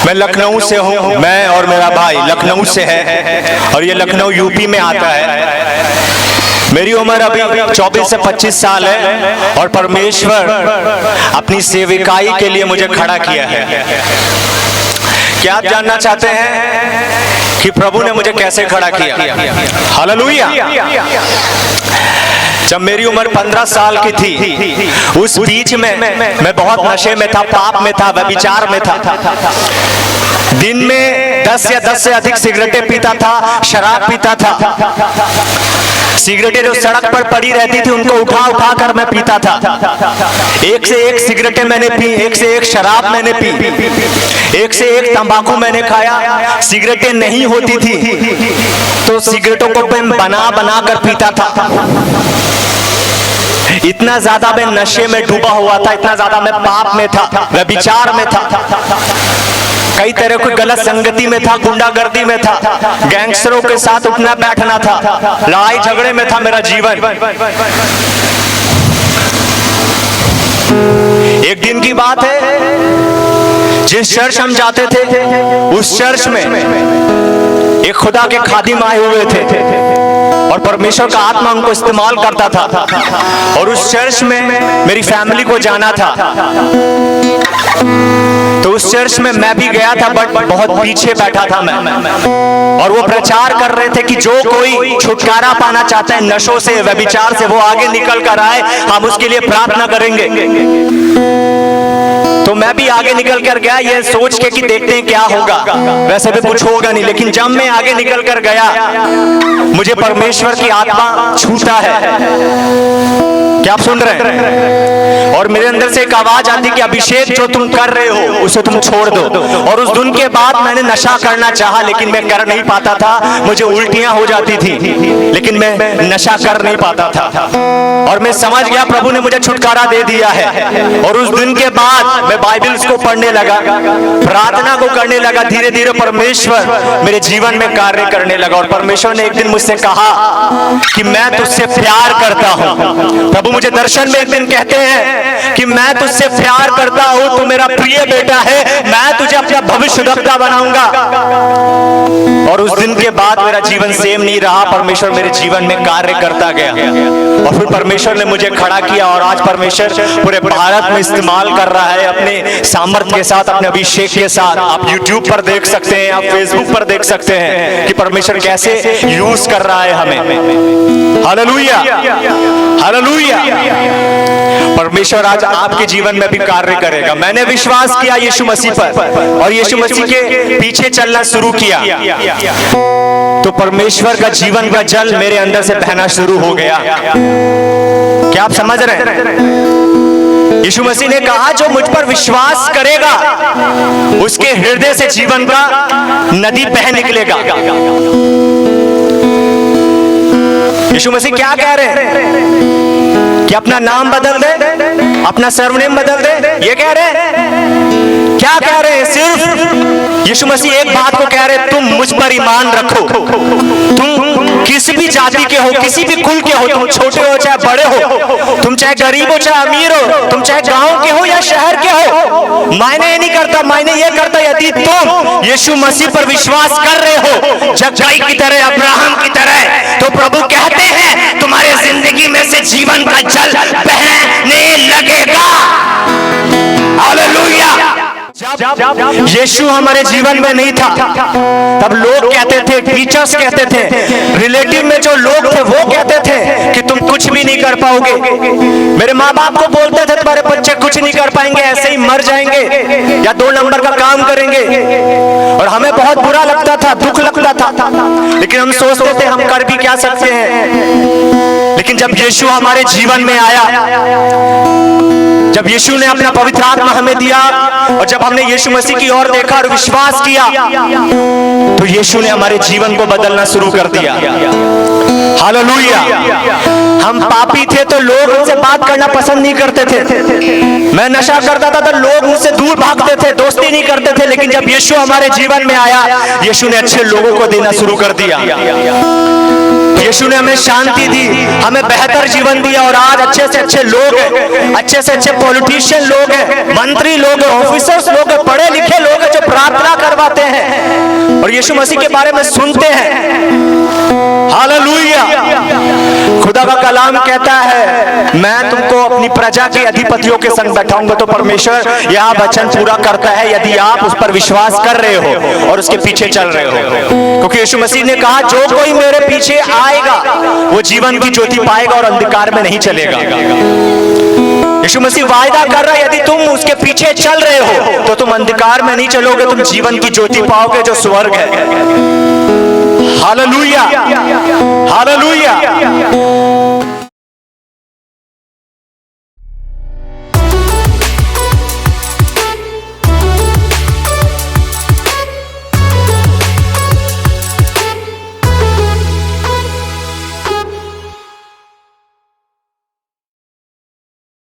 मैं लखनऊ से हूँ, मैं और मेरा भाई लखनऊ से है और ये लखनऊ यूपी में आता है। मेरी उम्र अभी 24 से 25 साल है और परमेश्वर अपनी सेविकाई के लिए मुझे खड़ा किया है। क्या आप जानना चाहते हैं कि प्रभु ने मुझे कैसे खड़ा किया? हालेलुया। जब मेरी उम्र 15 साल की थी, उस बीच में मैं बहुत नशे में था, पाप में था, व्यभिचार में था। दिन में 10 या 10 से अधिक सिगरेटें पीता था, शराब पीता था। सिगरेटें जो सड़क पर पड़ी रहती थी उनको उठा उठा कर मैं पीता था। एक से एक सिगरेटें मैंने पी, एक से एक शराब मैंने पी, एक से एक तंबाकू मैंने खाया। सिगरेटें नहीं होती थी तो सिगरेटों को मैं बना बना कर पीता था। इतना ज्यादा मैं नशे में डूबा हुआ था, इतना ज्यादा मैं पाप में था, व्यभिचार में था, कई तरह की गलत संगति में था, गुंडागर्दी में था, गैंगस्टरों के साथ उठना बैठना था, लड़ाई झगड़े में था मेरा जीवन। एक दिन की बात है, जिस चर्च हम जाते थे उस चर्च में एक खुदा के खादिम आए हुए थे और परमेश्वर का आत्मा उनको इस्तेमाल करता था और उस चर्च में मेरी फैमिली को जाना था। तो उस चर्च में मैं भी गया था, बट बहुत पीछे बैठा था मैं। और वो प्रचार कर रहे थे कि जो कोई छुटकारा पाना चाहता है नशों से, व्यभिचार से, वो आगे निकल कर आए, हम उसके लिए प्रार्थना करेंगे। तो मैं भी आगे निकल कर गया ये सोच के कि देखते हैं क्या होगा, वैसे भी कुछ होगा नहीं। लेकिन जब मैं आगे निकल कर गया, मुझे परमेश्वर की आत्मा छूता है। क्या आप सुन रहे हैं? और मेरे अंदर से एक आवाज आती कि अभिषेक जो तुम कर रहे हो उसे तुम छोड़ दो। और उस दिन के बाद मैंने नशा करना चाहा लेकिन मैं कर नहीं पाता था, मुझे उल्टियां हो जाती थी लेकिन मैं नशा कर नहीं पाता था। और मैं समझ गया प्रभु ने मुझे छुटकारा दे दिया है। और उस दिन के बाद मैं बाइबल्स को पढ़ने लगा, प्रार्थना को करने लगा। धीरे धीरे परमेश्वर मेरे जीवन में कार्य करने लगा और परमेश्वर ने एक दिन मुझसे कहा कि मैं तुझसे प्यार करता हूं। प्रभु मुझे दर्शन में एक दिन कहते हैं कि मैं तुझसे प्यार करता हूं, तू मेरा प्रिय बेटा है, मैं तुझे अपना भविष्यद्वक्ता बनाऊंगा। और उस दिन के बाद मेरा जीवन सेम नहीं रहा, परमेश्वर मेरे जीवन में कार्य करता गया और फिर परमेश्वर ने मुझे खड़ा किया। और आज परमेश्वर पूरे भारत में इस्तेमाल कर रहा है अपने सामर्थ्य के साथ, अपने अभिषेक के साथ। आप YouTube पर देख सकते हैं, आप Facebook पर देख सकते हैं कि परमेश्वर कैसे यूज कर रहा है हमें। Hallelujah, hallelujah. परमेश्वर आज आपके जीवन में भी कार्य करेगा। मैंने विश्वास किया यीशु मसीह पर और यीशु मसीह के पीछे चलना शुरू किया तो परमेश्वर का जीवन का जल मेरे अंदर से बहना शुरू हो गया। क्या आप समझ रहे हैं? यीशु मसीह ने कहा जो मुझ पर विश्वास करेगा उसके हृदय से जीवन का नदी बह निकलेगा। यीशु मसीह क्या कह रहे हैं कि अपना नाम बदल दे, अपना सरनेम बदल दे, ये कह रहे हैं? क्या कह रहे हैं? सिर्फ यीशु मसीह एक बात को कह रहे हैं, तुम मुझ पर ईमान रखो। तुम किसी भी जाति के हो, किसी भी कुल के हो, तुम छोटे हो चाहे बड़े हो, तुम चाहे गरीब हो चाहे अमीर हो, तुम चाहे गांव के हो या शहर के हो, मायने नहीं करता। मायने ये करता यदि तुम यीशु मसीह पर विश्वास कर रहे हो जक्कई की तरह, अब्राहम की तरह, तो प्रभु कहते हैं तुम्हारे जिंदगी में से जीवन का जल बहने लगेगा। हालेलुया। जब यीशु हमारे जीवन में नहीं था तब लोग कहते थे, टीचर्स कहते थे, रिलेटिव में जो लोग थे वो कहते थे कि तुम कुछ भी नहीं कर पाओगे। मेरे माँ बाप को बोलते थे तुम्हारे बच्चे कुछ नहीं कर पाएंगे, ऐसे ही मर जाएंगे या 2 नंबर का काम करेंगे। और हमें बहुत बुरा लगता था, दुख लगता था, लेकिन हम सोचते थे हम कर भी क्या सकते हैं। लेकिन जब यीशु हमारे जीवन में आया, जब यीशु ने अपना पवित्र आत्मा हमें दिया और जब हमने यीशु मसीह की ओर देखा और विश्वास किया तो यीशु ने हमारे जीवन को बदलना शुरू कर दिया। हालेलुया। हम पापी थे तो लोग हमसे बात करना पसंद नहीं करते थे। मैं नशा करता था तो लोग मुझसे दूर भागते थे, दोस्ती नहीं करते थे। लेकिन जब यीशु हमारे जीवन में आया, यीशु ने अच्छे लोगों को देना शुरू कर दिया। यीशु ने हमें शांति दी, हमें बेहतर जीवन दिया और आज अच्छे से अच्छे लोग हैं, अच्छे से अच्छे पॉलिटिशियन लोग हैं, मंत्री लोग हैं, ऑफिसर्स लोग हैं, पढ़े लिखे लोग हैं जो प्रार्थना पाते हैं और यीशु मसीह के बारे में सुनते हैं। हालेलुया। खुदा का कलाम कहता है मैं तुमको अपनी प्रजा के अधिपतियों के संग बैठाऊंगा। तो परमेश्वर यह वचन पूरा करता है यदि आप उस पर विश्वास कर रहे हो और उसके पीछे चल रहे हो। क्योंकि यीशु मसीह ने कहा जो कोई मेरे पीछे आएगा वो जीवन की ज्योति पाएगा और अंधकार में नहीं चलेगा। यीशु मसीह वायदा कर रहा है यदि तुम उसके पीछे चल रहे हो तो तुम अंधकार में नहीं चलोगे, तुम जीवन की ज्योति पाओगे जो स्वर्ग है। Hallelujah, hallelujah.